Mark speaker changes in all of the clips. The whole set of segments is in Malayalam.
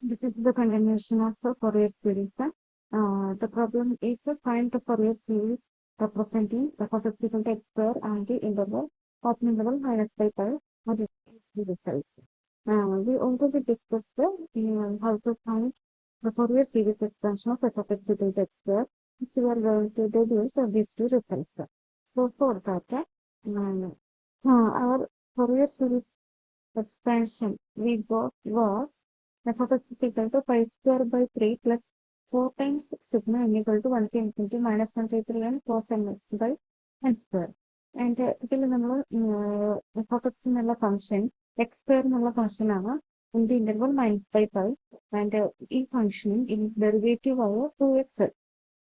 Speaker 1: This is the continuation of the Fourier series. The problem is to find the Fourier series representing f of x equal to x square and the interval opening level minus pi what is the results. We already discussed how to find the Fourier series expansion of f of x equal to x square, which we are going to deduce these two results. So for that, our Fourier series expansion we got was f of x is equal to pi square by 3 plus 4 times sigma n equal to 1 to infinity minus 1 to 3 and cos mx by n square. And ഇതിൽ നമ്മൾ f of x എന്നുള്ള ഫംഗ്ഷൻ എക്സ് സ്ക്വയർ എന്നുള്ള ഫംഗ്ഷൻ ആണ് in the interval minus by pi and ഈ ഫംഗ്ഷനും ഇൻ ഡെറിവേറ്റീവ് ആയ 2x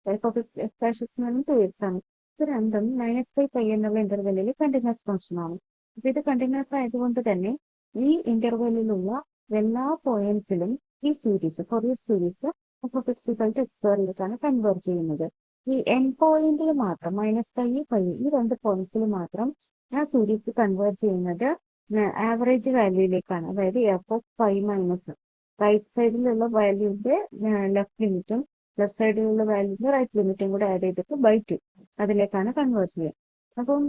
Speaker 1: f of x f dash x എന്ന് 2x ആണ്. ഇത് രണ്ടും മൈനസ് ബൈ പൈ എന്നുള്ള ഇന്റർവെല്ലിൽ കണ്ടിന്യൂസ് ഫംഗ്ഷൻ ആണ്. അപ്പൊ ഇത് കണ്ടിന്യൂസ് ആയതുകൊണ്ട് തന്നെ ഈ ഇന്റർവെല്ലിലുള്ള എല്ലാ പോയിന്റ്സിലും ഈ series Fourier series F of X equal to X സ്ക്വയറിലേക്കാണ് കൺവേർട്ട് ചെയ്യുന്നത്. ഈ എൻ പോയിന്റിൽ മാത്രം മൈനസ് പൈ പൈ ഈ രണ്ട് പോയിന്റ്സിൽ മാത്രം ആ സീരീസ് കൺവേർട്ട് ചെയ്യുന്നത് ആവറേജ് വാല്യൂയിലേക്കാണ്. അതായത് f of pi minus right സൈഡിലുള്ള വാല്യൂന്റെ ലെഫ്റ്റ് ലിമിറ്റും ലെഫ്റ്റ് സൈഡിലുള്ള വാല്യൂന്റെ റൈറ്റ് ലിമിറ്റും കൂടെ ആഡ് ചെയ്തിട്ട് ബൈ 2 അതിലേക്കാണ് കൺവേർട്ട് ചെയ്യുക. അപ്പം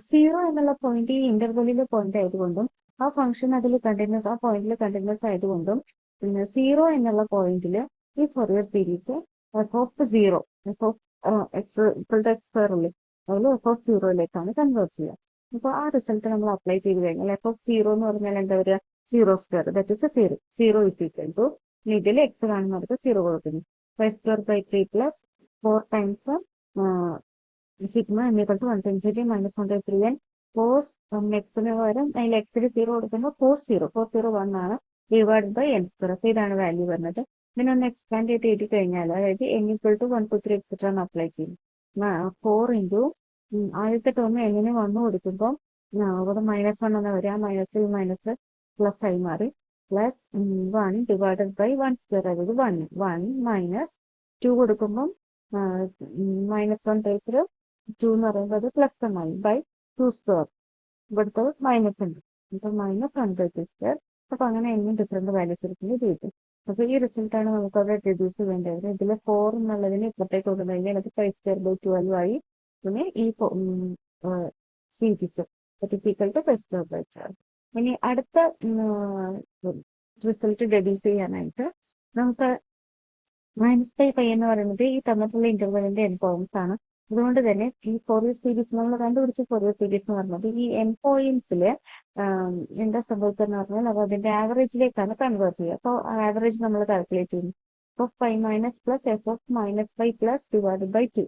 Speaker 1: സീറോ എന്നുള്ള പോയിന്റ് ഈ ഇന്റർവെല്ലിലെ പോയിന്റ് ആയതുകൊണ്ടും ആ ഫംഗ്ഷൻ അതിൽ കണ്ടിന്യൂസ് ആ പോയിന്റിൽ കണ്ടിന്യൂസ് ആയതുകൊണ്ടും പിന്നെ സീറോ എന്നുള്ള പോയിന്റിൽ ഈ Fourier series F of zero f of X equal to x square അല്ലേ അതിൽ എഫ് ഓഫ് സീറോയിലേക്കാണ് കൺവേർട്ട് ചെയ്യുക. അപ്പോൾ ആ റിസൾട്ട് നമ്മൾ അപ്ലൈ ചെയ്ത് കഴിഞ്ഞാൽ എഫ് ഓഫ് സീറോ എന്ന് പറഞ്ഞാൽ എന്താ പറയുക zero square that is zero zero is equal to ഇതിൽ എക്സ് കാണുന്നവർക്ക് സീറോ കൊടുക്കുന്നു five square by 3 plus 4 times sigma n equal to 1 to infinity minus 1 to 3 n cos എക്സിന് പകരം അതിൽ എക്സിൽ സീറോ കൊടുക്കുമ്പോൾ കോസ് സീറോ 1 ആണ് ഡിവൈഡ് ബൈ എൻ സ്ക്വയർ. അപ്പൊ ഇതാണ് വാല്യൂ പറഞ്ഞിട്ട് പിന്നെ ഒന്ന് എക്സ്പാൻഡ് ചെയ്ത് എഴുതി കഴിഞ്ഞാൽ അതായത് എൻ ഈക്വൽ ടു 1 2 3 എക്സെട്ര ആണ് അപ്ലൈ ചെയ്യും. 4 ഇൻറ്റു ആദ്യത്തെ ടേം എന്നിന് 1 കൊടുക്കുമ്പോൾ ഇവിടെ മൈനസ് 1 എന്ന് വരിക മൈനസ് മൈനസ് പ്ലസ് ആയി മാറി പ്ലസ് 1 ഡിവൈഡഡ് ബൈ 1 സ്ക്വയർ അതായത് 1 മൈനസ് 2 കൊടുക്കുമ്പോൾ മൈനസ് 1 ടൈംസ് 2 എന്ന് പറയുമ്പോൾ അത് പ്ലസ് 1 ആയി ബൈ 2 സ്ക്വയർ ഇവിടുത്തെ മൈനസ് ഉണ്ട് ഇപ്പൊ മൈനസ് 1 ബൈ 2 സ്ക്വയർ. അപ്പൊ അങ്ങനെ എന്നും ഡിഫറെന്റ് വാല്യൂസ് എടുക്കുന്നത് ഇത് കിട്ടും. അപ്പൊ ഈ റിസൾട്ട് ആണ് നമുക്ക് അവിടെ റെഡ്യൂസ് ചെയ്യേണ്ടത്. ഇതിൽ 4 എന്നുള്ളതിന് ഇപ്പുറത്തേക്ക് കൊടുത്തു കഴിഞ്ഞാൽ അത് 5 സ്ക്വയർ ബൈ 12 ആയി. പിന്നെ ഈ series equal to 5 square by 12. ഇനി അടുത്ത റിസൾട്ട് റെഡ്യൂസ് ചെയ്യാനായിട്ട് നമുക്ക് മൈനസ് ബൈ പൈ എന്ന് പറയുന്നത് ഈ തന്നിട്ടുള്ള ഇന്റർവെലിന്റെ എൻ പോയിന്റ്സ് ആണ്. അതുകൊണ്ട് തന്നെ ഈ ഫോറിയർ സീരീസ് നമ്മൾ കണ്ടുപിടിച്ച ഫോറിയർ സീരീസ് എന്ന് പറയുന്നത് ഈ എൻ പോയിന്റ്സില് എന്താ സംഭവിക്കുക പറഞ്ഞാൽ അത് അതിന്റെ ആവറേജിലേക്കാണ് കൺവേർട്ട് ചെയ്യുക. അപ്പോൾ ആവറേജ് നമ്മൾ കാൽക്കുലേറ്റ് ചെയ്യുന്നു f of pi minus plus f of minus pi plus divide by 2.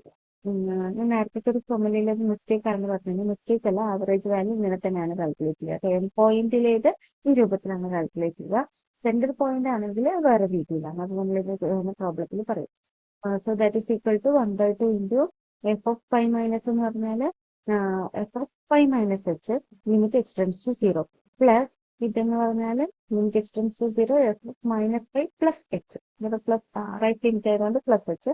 Speaker 1: ഞാൻ നേരത്തെ ഒരു ഫോർമുലയിൽ അത് മിസ്റ്റേക്ക് ആണെന്ന് പറഞ്ഞു. മിസ്റ്റേക്ക് അല്ല, ആവറേജ് വാല്യൂ ഇങ്ങനെ തന്നെയാണ് കാൽക്കുലേറ്റ് ചെയ്യുക. എൻ പോയിന്റിലേത് ഈ രൂപത്തിലാണ് കാൽക്കുലേറ്റ് ചെയ്യുക. സെന്റർ പോയിന്റ് ആണെങ്കിൽ വേറെ രീതിയിലാണ്. അത് നമ്മളിത് പ്രോബ്ലത്തിൽ പറയും. So that is equal to 1/2 into f of pi minus എന്ന് പറഞ്ഞാൽ f of pi minus h limit extends to 0 plus ഇതെന്ന് പറഞ്ഞാൽ limit extends to 0 f of minus pi plus h ഇവിടെ പ്ലസ് റൈറ്റ് ലിമിറ്റ് ആയതുകൊണ്ട് പ്ലസ് എച്ച്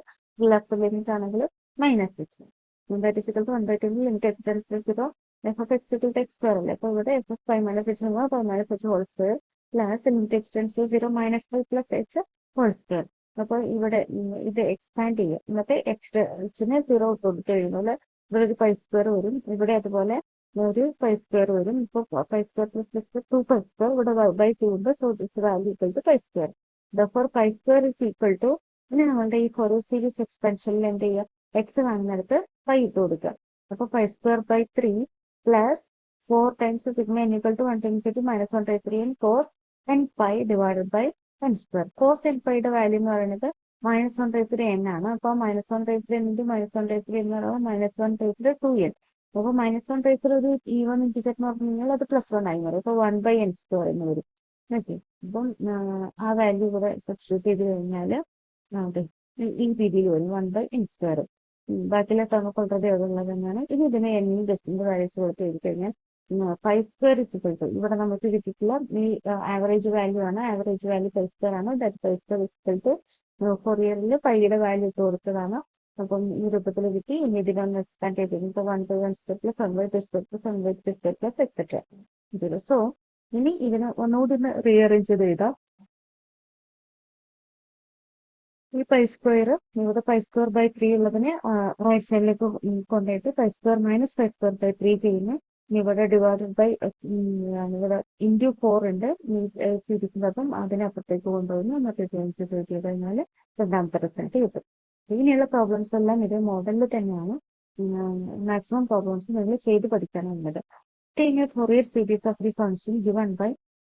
Speaker 1: ലെഫ്റ്റ് ലിമിറ്റ് ആണെങ്കിൽ minus h that is equal to 1/2 limit extends to 0 f of X equal to x square അല്ലേ. അപ്പോൾ ഇവിടെ F of pi minus H എന്ന് pi minus H whole square plus limit extends to 0 minus pi plus H whole square. അപ്പോൾ ഇവിടെ ഇത് എക്സ്പാൻഡ് ചെയ്യും. എന്നിട്ട് എച്ചിന് 0 കൊടുത്തു കഴിയുമ്പോൾ ഇവിടെ ഒരു പൈ സ്ക്വയർ വരും. ഇവിടെ അതുപോലെ ഒരു പൈ സ്ക്വയർ വരും. ഇപ്പോൾ pi square plus plus 2 pi square ഇവിടെ ബൈ 2 ഉണ്ട്. So this value equal to pi square. Therefore pi square is equal to ഇനി നമ്മളുടെ ഈ ഫോറിയർ സീരീസ് എക്സ്പെൻഷനിൽ എന്ത് ചെയ്യുക എക്സ് കാണുന്നിടത്ത് പൈ ഇട്ട് കൊടുക്കുക. അപ്പൊ pi square by 3 plus 4 times sigma n equal to 1 to infinity minus 1 to 3 cos n pi divided by n square. Cos n പൈയുടെ വാല്യൂ എന്ന് പറയുന്നത് മൈനസ് 1 ടൈംസ് n ആണ്. അപ്പൊ minus 1 times n into minus 1 times എന്ന് പറയുമ്പോൾ മൈനസ് 1 ടൈംസ് 2n. അപ്പൊ മൈനസ് 1 ടൈംസ് ഒരു ഈവൺ ഇൻറ്റിജർ എന്ന് പറഞ്ഞു കഴിഞ്ഞാൽ അത് പ്ലസ് 1 ആയി മാറും. അപ്പൊ 1/n സ്ക്വയർ എന്ന് വരും. ഓക്കെ, അപ്പം ആ വാല്യൂ ഇവിടെ സബ്സ്റ്റിറ്റ്യൂട്ട് ചെയ്ത് കഴിഞ്ഞാൽ അതെ ഈ രീതിയിൽ വരും 1/n സ്ക്വയർ. ബാക്കിയുള്ള ടേമൊക്കെ ഓൾറെഡി ഉള്ളത് തന്നെയാണ്. ഇനി ഇതിനെ എന്നിൽ ജസ്റ്റിന്റെ വാല്യൂസ് കൊടുത്ത് എഴുതി കഴിഞ്ഞാൽ pi square is equal to ഇവിടെ നമുക്ക് കിട്ടിയിട്ടുള്ള ഈ ആവറേജ് വാല്യൂ ആണ്. ആവറേജ് വാല്യൂ പൈ സ്ക്വയർ ആണ്. That pi square is equal to ഫോറിയറിൽ പൈയുടെ വാല്യൂ ഇട്ട് കൊടുത്തതാണ്. അപ്പം ഈ രൂപത്തിൽ കിട്ടി. ഇനി ഇതിനൊന്ന് എക്സ്പാൻഡ് ചെയ്തിരുന്നു. ഇപ്പൊ 1/1 square plus 1/2 square plus 1/3 square plus et cetera 0. So ഇനി ഇതിനെ ഒന്നുകൂടി ഒന്ന് റീഅറേഞ്ച് ചെയ്ത് എഴുതാം. ഈ പൈ സ്ക്വയർ ഇവിടെ പൈ സ്ക്വയർ ബൈ 3 ഉള്ളതിനെ റൈറ്റ് സൈഡിലേക്ക് കൊണ്ടുപോയിട്ട് pi square minus pi square by 3 ചെയ്യുന്നു. ഇവിടെ ഡിവൈഡഡ് ബൈ ഇവിടെ ഇൻറ്റു 4 ഉണ്ട് ഈ സീരീസിന്റെ അപ്പം അതിനപ്പുറത്തേക്ക് കൊണ്ടുപോകുന്നു. എന്നിട്ട് ക്യാൻസൽ ചെയ്ത് കഴിഞ്ഞാൽ രണ്ടാമത്തെ റിസൾട്ട് കിട്ടും. ഇങ്ങനെയുള്ള പ്രോബ്ലംസ് എല്ലാം ഇത് മോഡലിൽ തന്നെയാണ്. മാക്സിമം പ്രോബ്ലംസ് നിങ്ങൾ ചെയ്ത് പഠിക്കാനുള്ളത്. Taking a Fourier series of the function given by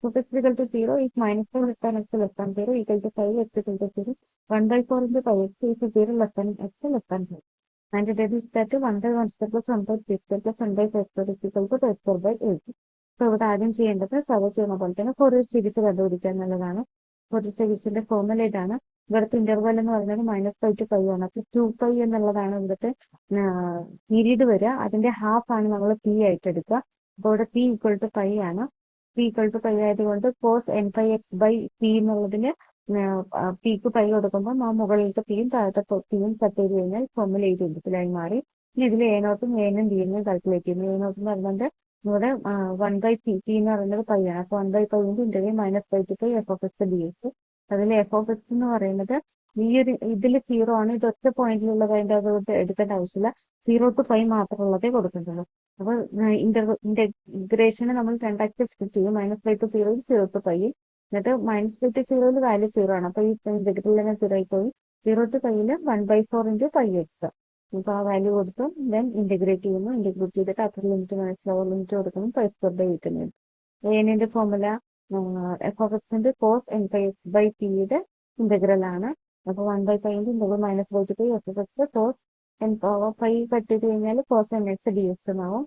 Speaker 1: f is equal to 0 if minus 4 less than x less than 0 equal to 5 x equal to 0 1 by 4 into pi x if 0 less than x less than 5 and deduce that 1 by 1 square plus 1 by 3 square plus 1 by 5 square is equal to pi square by 8. അപ്പോൾ ഇവിടെ ആദ്യം ചെയ്യേണ്ടത് സോൾവ് ചെയ്യുന്ന പോലെ തന്നെ ഫോറിയർ സീരീസ് കണ്ടുപിടിക്കുക എന്നുള്ളതാണ്. ഫോറിയർ സീരീസിന്റെ ഫോർമുല ഇതാണ്. ഇവിടുത്തെ ഇന്റർവൽ എന്ന് പറയുന്നത് -π to π ആണ്. അപ്പൊ 2π എന്നുള്ളതാണ് ഇവിടുത്തെ പീരീഡ് വരിക. അതിന്റെ ഹാഫ് ആണ് നമ്മൾ പി ആയിട്ട് എടുക്കുക. അപ്പോൾ ഇവിടെ പി ഈക്വൽ ടു പൈ ആണ്. പി ഈക്വൽ ടു പൈ ആയതുകൊണ്ട് cos N pi X by P എന്നുള്ളതിന് പിക്ക് പൈ കൊടുക്കുമ്പോൾ ആ മുകളിലത്തെ പിയും താഴത്തെ പിയും കട്ട് ചെയ്ത് കഴിഞ്ഞാൽ ഫോർമുല ഈ രൂപത്തിലായി മാറി. ഇനി ഇതിൽ എ നോട്ടും എനും ബി എന്നും കാൽക്കുലേറ്റ് ചെയ്യുന്നു. എ നോട്ട് എന്ന് പറയുന്നത് ഇവിടെ 1 ബൈ പി എന്ന് പറയുന്നത് പൈ ആണ്. അപ്പൊ 1 by pi integral -π to π F of X D X. അതിൽ എഫ് ഓഫ് എക്സ് എന്ന് പറയുന്നത് ഈ ഒരു ഇതിൽ 0 ആണ്. ഇത് ഒറ്റ പോയിന്റിലുള്ളത് അതിന്റെ അതുകൊണ്ട് എടുക്കേണ്ട ആവശ്യമില്ല. 0 to π മാത്രമുള്ളതേ കൊടുക്കുന്നുള്ളൂ. അപ്പൊ ഇന്റഗ്രേഷനെ നമ്മൾ രണ്ടാക്കി സ്പ്ലിറ്റ് ചെയ്യും. -π to 0 0 to π. എന്നിട്ട് -π to 0 വാല്യൂ 0 ആണ്. അപ്പൊ ഈ ഇന്റഗ്രലിനെ 0 ആയി പോയി. 0 to π 1 by 4 into π x. അപ്പൊ ആ വാല്യൂ കൊടുത്തു ദെൻ ഇന്റഗ്രേറ്റ് ചെയ്യുന്നു. ഇന്റഗ്രേറ്റ് ചെയ്തിട്ട് upper limit minus lower limit കൊടുക്കുന്നു. പൈ സ്ക്വയർ ബൈ 8 എന്ന് വരും. എന്റെ ഫോർമുല എഫ് ഓഫ് എക്സിന്റെ cos N pi X by പിയുടെ ഇന്റഗ്രൽ ആണ്. അപ്പൊ 1 by π integral -π to π F of X cos pi cut ചെയ്ത് കഴിഞ്ഞാൽ cos N X D X എന്നാവും.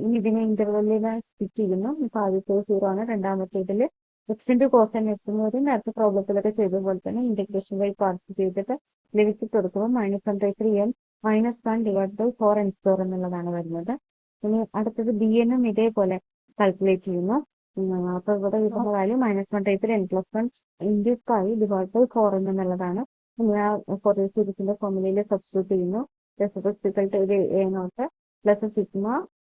Speaker 1: ഇനി ഇതിനെ ഇന്റർവെല്ലിനെ സ്പ്ലിറ്റ് ചെയ്യുന്നു. ഇപ്പൊ ആദ്യത്തെ 0 ആണ്. രണ്ടാമത്തേതിൽ എക്സിന്റെ കോസ് എൻ എക്സ് എന്ന് പറയും. നേരത്തെ പ്രോബ്ലത്തിലൊക്കെ ചെയ്ത പോലെ തന്നെ ഇന്റഗ്രേഷൻ ബൈ പാർട്സ് ചെയ്തിട്ട് ലിമിറ്റ് കൊടുക്കുമ്പോൾ -1/3n -1 divide by 4n square എന്നുള്ളതാണ് വരുന്നത്. ഇനി അടുത്തത് ബി എന്നും ഇതേപോലെ കാൽക്കുലേറ്റ് ചെയ്യുന്നു. അപ്പൊ ഇവിടെ കിട്ടുന്ന value -1/n + 1 into pi divide by 4n എന്നുള്ളതാണ്. ഞാൻ ഫോറിയർ സീരീസിന്റെ ഫോർമുലയിൽ സബ്സ്റ്റിറ്റ്യൂട്ട് ചെയ്യുന്നു. ഇത് A naught plus sigma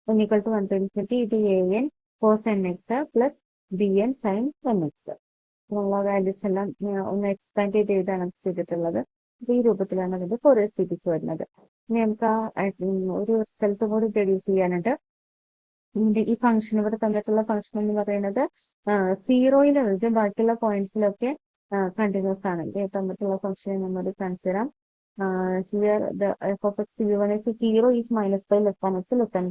Speaker 1: n = 1 to infinity ഇത് an cos nx plus bn sin nx. ഉള്ള വാല്യൂസ് എല്ലാം ഒന്ന് എക്സ്പാൻഡ് ചെയ്ത് എഴുതാണ് ചെയ്തിട്ടുള്ളത്. അപ്പൊ ഈ രൂപത്തിലാണ് അതിന്റെ ഫോറിയർ സീരീസ് വരുന്നത്. ഇനി നമുക്ക് ഒരു റിസൾട്ട് കൂടി പ്രൊഡ്യൂസ് ചെയ്യാനുണ്ട്. ഈ ഫംഗ്ഷൻ ഇവിടെ തന്നിട്ടുള്ള ഫംഗ്ഷൻ എന്ന് പറയുന്നത് 0 ബാക്കിയുള്ള പോയിന്റ്സിലൊക്കെ കണ്ടിന്യൂസ് ആണ്. തന്നിട്ടുള്ള ഫംഗ്ഷനെ നമ്മൾ കാണിച്ചു തരാം. Here the f of x given is 0 if -π less than x less than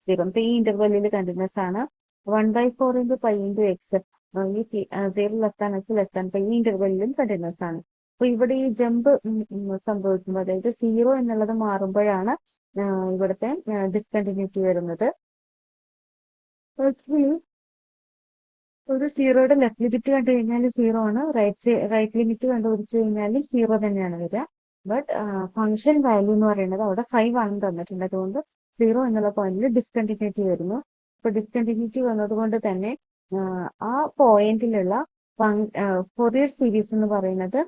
Speaker 1: 0. അപ്പൊ ഈ ഇന്റർവെല്ലിൽ കണ്ടിന്യൂസ് ആണ്. 1 by 4 into π into x ഈ 0 less than x less than π ഈ ഇന്റർവെല്ലിലും കണ്ടിന്യൂസ് ആണ്. അപ്പൊ ഇവിടെ ഈ ജമ്പ് സംഭവിക്കുമ്പോൾ അതായത് 0 എന്നുള്ളത് മാറുമ്പോഴാണ് ഇവിടുത്തെ ഡിസ്കണ്ടിന്യൂറ്റി വരുന്നത്. ഒരു 0യുടെ ലെഫ്റ്റ് ലിമിറ്റ് കണ്ടു കഴിഞ്ഞാൽ 0 ആണ്. റൈറ്റ് ലിമിറ്റ് കണ്ടുപിടിച്ചു കഴിഞ്ഞാലും 0 തന്നെയാണ് വരിക. ബട്ട് ഫംഗ്ഷൻ വാല്യൂ എന്ന് പറയുന്നത് അവിടെ 5 ആണെന്ന് തന്നിട്ടുണ്ട്. അതുകൊണ്ട് 0 എന്നുള്ള പോയിന്റിൽ ഡിസ്കണ്ടിന്യൂറ്റി വരുന്നു. അപ്പൊ ഡിസ്കണ്ടിന്യൂറ്റി വന്നത് കൊണ്ട് തന്നെ ആ പോയിന്റിലുള്ള ഫോറിയർ സീരീസ് എന്ന് പറയുന്നത്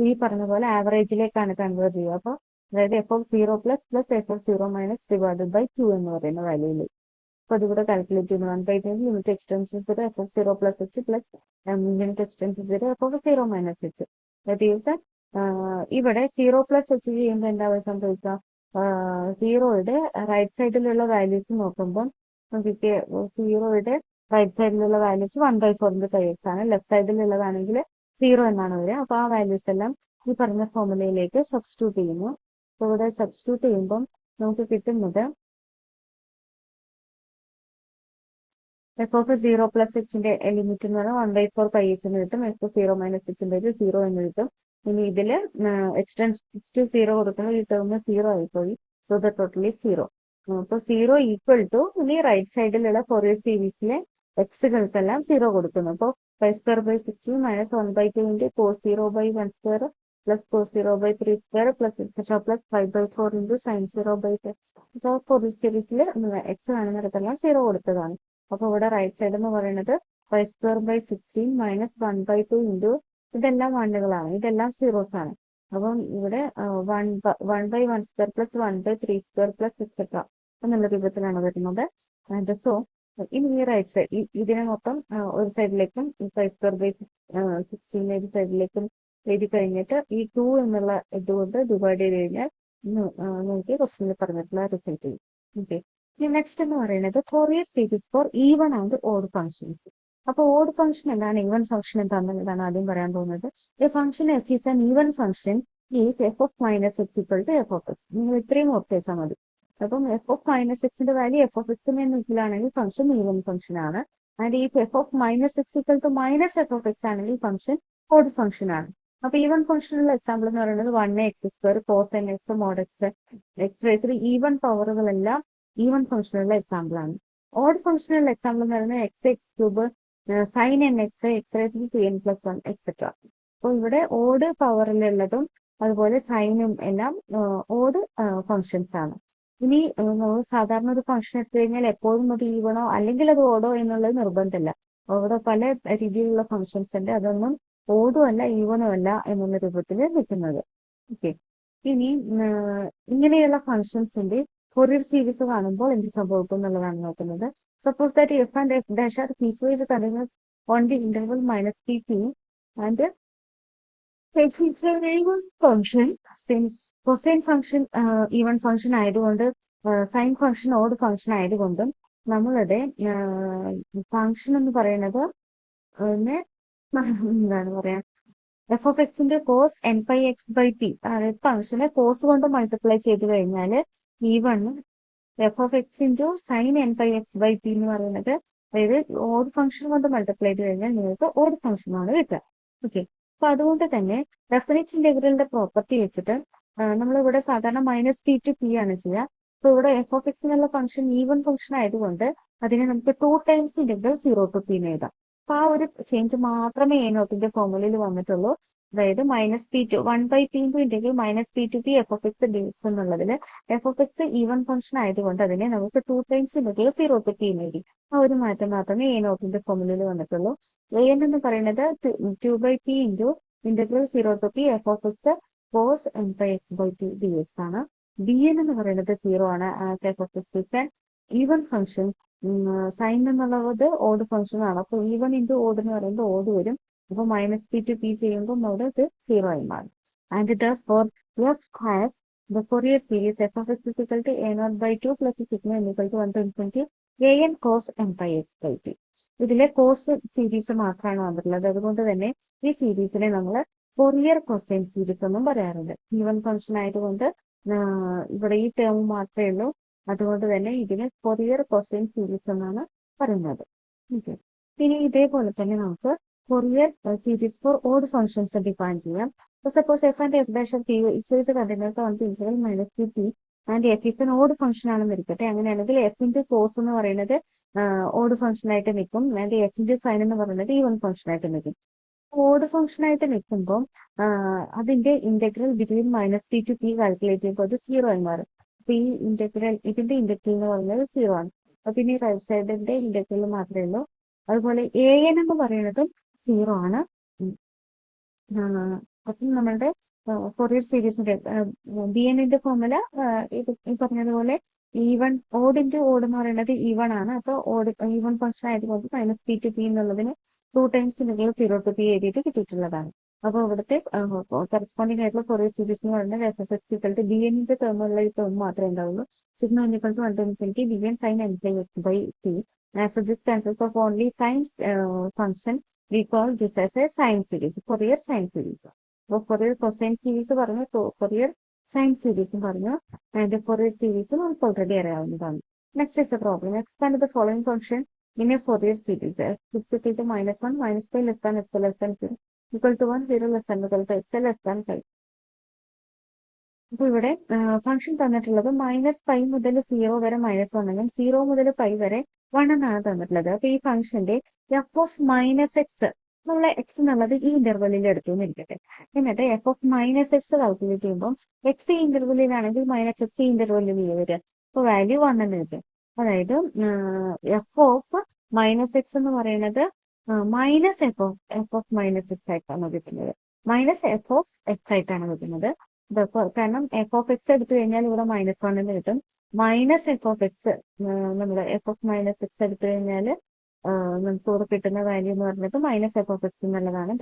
Speaker 1: ഈ പറഞ്ഞ പോലെ ആവറേജിലേക്കാണ് കൺവേർട്ട് ചെയ്യുക. അപ്പൊ അതായത് f of 0 plus f of 0 minus divided by 2 എന്ന് പറയുന്ന വാല്യൂയിൽ. അപ്പൊ അതിവിടെ കാൽക്കുലേറ്റ് ചെയ്യുന്നു. 1/2 limit x tends to 0 f of 0 plus h plus limit x tends to 0 f of 0 minus h. That is ഇവിടെ 0 plus h ചെയ്യുമ്പോൾ എന്താ സംഭവിക്കുക? 0യുടെ റൈറ്റ് സൈഡിലുള്ള വാല്യൂസ് നോക്കുമ്പോൾ നമുക്ക് 0യുടെ റൈറ്റ് സൈഡിലുള്ള വാല്യൂസ് 1/4 into π x ആണ്. ലെഫ്റ്റ് സൈഡിലുള്ളതാണെങ്കിൽ 0 എന്നാണ് വരിക. അപ്പൊ ആ വാല്യൂസ് എല്ലാം ഈ പറഞ്ഞ ഫോർമുലയിലേക്ക് സബ്സ്റ്റിറ്റ്യൂട്ട് ചെയ്യുന്നു. അപ്പൊ ഇവിടെ സബ്സ്റ്റിറ്റ്യൂട്ട് ചെയ്യുമ്പോൾ നമുക്ക് കിട്ടുന്നത് f of 0 plus hന്റെ ലിമിറ്റ് എന്ന് പറഞ്ഞാൽ 1/4 π h എന്ന് കിട്ടും. f of 0 minus h ന്റെ 0 എന്ന് കിട്ടും. ഇനി ഇതില് എക്സ്റ്റെൻഡ് ടു 0 കൊടുക്കുമ്പോൾ ഈ ടേം 0 ആയിപ്പോയി. So the total is 0. അപ്പൊ 0 ഈക്വൽ ടു ഇനി റൈറ്റ് സൈഡിലുള്ള ഫോറിയർ സീരീസിലെ എക്സുകൾക്കെല്ലാം 0 കൊടുക്കുന്നു. അപ്പോൾ π square by 16 minus 1/2 into cos 0 by 1 square plus cos 0 by 3 square plus etc plus 5/4 into sin 0 by 10. അപ്പോൾ ഫോറിയർ സീരീസിൽ എക്സ് കാണുന്നിടത്തെല്ലാം 0 കൊടുത്തതാണ്. അപ്പൊ ഇവിടെ റൈറ്റ് സൈഡ് എന്ന് പറയുന്നത് π square by 16 minus 1/2 into ഇതെല്ലാം വണ്ണുകളാണ്. ഇതെല്ലാം സീറോസ് ആണ്. അപ്പം ഇവിടെ 1/1 square plus 1/3 square plus etc എന്നുള്ള രൂപത്തിലാണ് വരുന്നത്. സോ ഇനി ഈ റൈറ്റ് സൈഡ് ഇതിനെ മൊത്തം ഒരു സൈഡിലേക്കും ഈ π square by 16 ഒരു സൈഡിലേക്കും എഴുതി കഴിഞ്ഞിട്ട് ഈ 2 എന്നുള്ള ഇതുകൊണ്ട് ഡിവൈഡ് ചെയ്ത് കഴിഞ്ഞാൽ നമുക്ക് ക്വസ്റ്റ്യനിൽ പറഞ്ഞിട്ടുള്ള റിസൾട്ട് ചെയ്യും. ഓക്കെ. ഇനി നെക്സ്റ്റ് എന്ന് പറയുന്നത് Fourier series for even and odd functions. അപ്പൊ ഓഡ് ഫംഗ്ഷൻ എന്താണ്, ഈവൺ ഫംഗ്ഷൻ എന്താണെന്നുള്ളതാണ് ആദ്യം പറയാൻ പോകുന്നത്. A function f is an even function if f of minus x equal to f of x. നിങ്ങൾ ഇത്രയും ഓർത്ത് വെച്ചാൽ മതി. അപ്പം എഫ് ഓഫ് മൈനസ് എക്സിന്റെ വാല്യൂ എഫ് ഓഫ് എക്സിന് ഈക്വലാണെങ്കിൽ ഫംഗ്ഷൻ ഈവൺ ഫംഗ്ഷൻ ആണ്. ആൻഡ് ഈ f of minus x equal to minus f of x ആണെങ്കിൽ ഫംഗ്ഷൻ ഓഡ് ഫംഗ്ഷൻ ആണ്. അപ്പൊ ഈവൺ ഫംഗ്ഷനുള്ള എക്സാമ്പിൾ എന്ന് പറയുന്നത് 1x², cos n x, mod x, X റേസിൽ ഈവൺ പവറുകളെല്ലാം ഈവൺ ഫംഗ്ഷനുള്ള എക്സാമ്പിൾ ആണ്. ഓഡ് ഫംഗ്ഷനുള്ള എക്സാമ്പിൾ എന്ന് പറയുന്നത് x3, sin n x, X റേസിൽ 2n+1 എക്സെട്ര. അപ്പൊ ഇവിടെ ഓഡ് പവറിലുള്ളതും അതുപോലെ സൈനും എല്ലാം ഓഡ് ഫംഗ്ഷൻസ് ആണ്. ഇനി സാധാരണ ഒരു ഫംഗ്ഷൻ എടുത്തു കഴിഞ്ഞാൽ എപ്പോഴും അത് ഈവണോ അല്ലെങ്കിൽ അത് ഓടോ എന്നുള്ളത് നിർബന്ധമില്ല. അവിടെ പല രീതിയിലുള്ള ഫംഗ്ഷൻസ് ഉണ്ട്. അതൊന്നും ഓടും അല്ല ഈവനും അല്ല എന്നുള്ള രൂപത്തിൽ നിൽക്കുന്നത്. ഓക്കെ. ഇനി ഇങ്ങനെയുള്ള ഫംഗ്ഷൻസിന്റെ ഫോറിയർ സീരീസ് കാണുമ്പോൾ എന്ത് സംഭവിക്കും എന്നുള്ളതാണ് നോക്കുന്നത്. Suppose that f and F dash are piecewise continuous on the interval minus P P and function since cosine function even function ആയതുകൊണ്ട് സൈൻ ഫംഗ്ഷൻ ഓഡ് ഫംഗ്ഷൻ ആയതുകൊണ്ടും നമ്മളുടെ ഫംഗ്ഷൻ എന്ന് പറയുന്നത് എന്താണ് പറയാ, എഫ് ഓഫ് എക്സിന്റെ cos N pi X by P, അതായത് ഫംഗ്ഷനെ കോസ് കൊണ്ട് മൾട്ടിപ്ലൈ ചെയ്ത് കഴിഞ്ഞാൽ ഈ വണ്ണും f of x into sine n pi X by P എന്ന് പറയുന്നത്, അതായത് ഓഡ് ഫംഗ്ഷൻ കൊണ്ട് മൾട്ടിപ്ലൈ ചെയ്ത് കഴിഞ്ഞാൽ നിങ്ങൾക്ക് ഓഡ് ഫംഗ്ഷൻ ആണ് കിട്ടുക. ഓക്കെ. അപ്പൊ അതുകൊണ്ട് തന്നെ ഡെഫിനിറ്റ് ഇന്റഗ്രലിന്റെ പ്രോപ്പർട്ടി വെച്ചിട്ട് നമ്മളിവിടെ സാധാരണ മൈനസ് പി ടു പി ആണ് ചെയ്യുക. അപ്പൊ ഇവിടെ എഫ് ഓഫ് എക്സ് എന്നുള്ള ഫംഗ്ഷൻ ഈവൺ ഫംഗ്ഷൻ ആയതുകൊണ്ട് അതിനെ നമുക്ക് 2 ടൈംസ് ഇന്റഗ്രൽ 0 to p എഴുതാം. അപ്പൊ ആ ഒരു ചേഞ്ച് മാത്രമേ എ നോട്ടിന്റെ ഫോർമുലയിൽ വന്നിട്ടുള്ളൂ. അതായത് minus P to 1/p integral minus P to P F of X D X എന്നുള്ളതിൽ F of X even function ആയതുകൊണ്ട് അതിനെ നമുക്ക് 2 ടൈംസ് ഇന്റഗ്രൽ 0 to p എഴുതി. ആ ഒരു മാറ്റം മാത്രമേ എ നോട്ടിന്റെ ഫോർമുലയിൽ വന്നിട്ടുള്ളൂ. എ എൻ എന്ന് പറയുന്നത് 2/p into integral 0 to p f of X cos N pi X by P D x ആണ്. ബി എൻ എന്ന് പറയുന്നത് 0 ആണ്. F of x is an even function. Sine എന്നുള്ളത് ഓഡ് ഫംഗ്ഷൻ ആണ്. അപ്പൊ ഈവൺ ഇൻറ്റു ഓഡ് എന്ന് പറയുമ്പോൾ ഓഡ് വരും. അപ്പൊ മൈനസ് പി ടു പി ചെയ്യുമ്പോൾ അവിടെ ഇത് 0 ആയി മാറും. And therefore F has the Fourier series F of X equal to a0/2 plus sigma equal to 1 to infinity an cos n pi x by p. ഇതിലെ കോസ് സീരീസ് മാത്രമാണ് വന്നിട്ടുള്ളത്. അതുകൊണ്ട് തന്നെ ഈ സീരീസിനെ നമ്മൾ ഫോറിയർ കൊസൈൻ സീരീസ് എന്നും പറയാറുണ്ട്. ഈവൺ ഫംഗ്ഷൻ ആയതുകൊണ്ട് ഇവിടെ ഈ ടേം മാത്രമേ ഉള്ളൂ. അതുകൊണ്ട് തന്നെ ഇതിന് ഫോറിയർ കൊസൈൻ സീരീസ് എന്നാണ് പറയുന്നത്. ഓക്കെ. ഇനി ഇതേപോലെ തന്നെ നമുക്ക് Fourier series for odd functions define ചെയ്യാം. Suppose F and F dash of P is continuous on the interval minus P P and F is an odd function ആണെന്ന് ഇരിക്കട്ടെ. അങ്ങനെയാണെങ്കിൽ എഫ് ഇൻറ്റു കോസ് എന്ന് പറയുന്നത് ഓഡ് ഫംഗ്ഷൻ ആയിട്ട് നിൽക്കും. ആൻഡ് എഫ് ഇൻറ്റു സൈൻ എന്ന് പറയുന്നത് ഈവൺ ഫംഗ്ഷൻ ആയിട്ട് നിൽക്കും. ഓഡ് ഫംഗ്ഷൻ ആയിട്ട് നിൽക്കുമ്പോൾ അതിന്റെ integral between minus P to P calculate ചെയ്യുമ്പോൾ അത് 0 ആയി മാറും. അപ്പൊ ഈ ഇന്റഗ്രൽ ഇതിന്റെ ഇന്റഗ്രൽ എന്ന് പറയുന്നത് 0 ആണ്. അപ്പൊ പിന്നെ ഈ റൈറ്റ് സൈഡിന്റെ ഇന്റഗ്രൽ മാത്രമേ ഉള്ളൂ. അതുപോലെ എ എൻ എന്ന് പറയുന്നതും 0 ആണ്. അപ്പം നമ്മളുടെ ഫോറിയർ സീരീസിന്റെ ബി എന്നിന്റെ ഫോർമുല ഈ പറഞ്ഞതുപോലെ ഈവൺ ഓഡ് ഇൻറ്റു ഓഡ് എന്ന് പറയുന്നത് ഈവൺ ആണ്. അപ്പൊ ഓഡ് ഈവൺ ഫംഗ്ഷൻ ആയതുകൊണ്ട് മൈനസ് പി ടു പി എന്നുള്ളതിന് 2 ടൈംസ് ഇന്റഗ്രൽ 0 to p എഴുതിയിട്ട് കിട്ടിയിട്ടുള്ളതാണ്. അപ്പൊ ഇവിടുത്തെ കറസ്പോണ്ടിങ് ആയിട്ടുള്ള ഫോറിയർ സീരീസ് എന്ന് പറയുന്നത് F F X equal to B എന്നിന്റെ ടേമുള്ള ഈ ടേം മാത്രമേ ഉണ്ടാവുള്ളൂ. Sigma equal to 1 to infinity B N sine N by X by T. As this consist of only sines function we call this as a sine series, Fourier sine series. അപ്പോൾ ഫോറിയർ കൊസൈൻ സീരീസ് പറഞ്ഞു, ഫോറിയർ സൈൻ സീരീസും പറഞ്ഞു. അതിന്റെ ഫോറിയർ സീരീസ് നമുക്ക് ഓൾറെഡി അറിയാവുന്നതാണ്. Next is a problem. Expand the following function in a Fourier series x is equal to -1, -5 less than x less than 0, equal to 1, 0 less than equal to x less than 5. അപ്പൊ ഇവിടെ ഫംഗ്ഷൻ തന്നിട്ടുള്ളത് -π മുതൽ 0 വരെ -1 എന്നും 0 മുതൽ π വരെ 1 എന്നാണ് തന്നിട്ടുള്ളത്. അപ്പൊ ഈ ഫംഗ്ഷന്റെ എഫ് ഓഫ് മൈനസ് എക്സ്, നമ്മളെ എക്സ് എന്നുള്ളത് ഈ ഇന്റർവെല്ലിൽ എടുത്തു എന്നിരിക്കട്ടെ. എന്നിട്ട് F of minus X calculate ചെയ്യുമ്പോൾ എക്സ് ഈ ഇന്റർവെല്ലിലാണെങ്കിൽ മൈനസ് എക്സ് ഈ ഇന്റർവെല്ലിൽ വരിക. അപ്പൊ വാല്യൂ 1 എന്ന് കിട്ടും. അതായത് എഫ് ഓഫ് മൈനസ് എക്സ് എന്ന് പറയുന്നത് minus f of minus X ആയിട്ടാണ് കിട്ടുന്നത്. മൈനസ് എഫ് ഓഫ് എക്സ് ആയിട്ടാണ് കിട്ടുന്നത്. കാരണം എഫ് ഓഫ് എക്സ് എടുത്തു കഴിഞ്ഞാൽ ഇവിടെ -1 എന്ന് കിട്ടും. മൈനസ് എഫ് ഓഫ് എക്സ്, നമ്മൾ എഫ് ഓഫ് മൈനസ് എക്സ് എടുത്തു കഴിഞ്ഞാൽ നമുക്ക് ഇവിടെ കിട്ടുന്ന വാല്യൂ എന്ന് പറയുന്നത് മൈനസ് എഫ് ഓഫ് എക്സ് എന്നുള്ളതാണ്.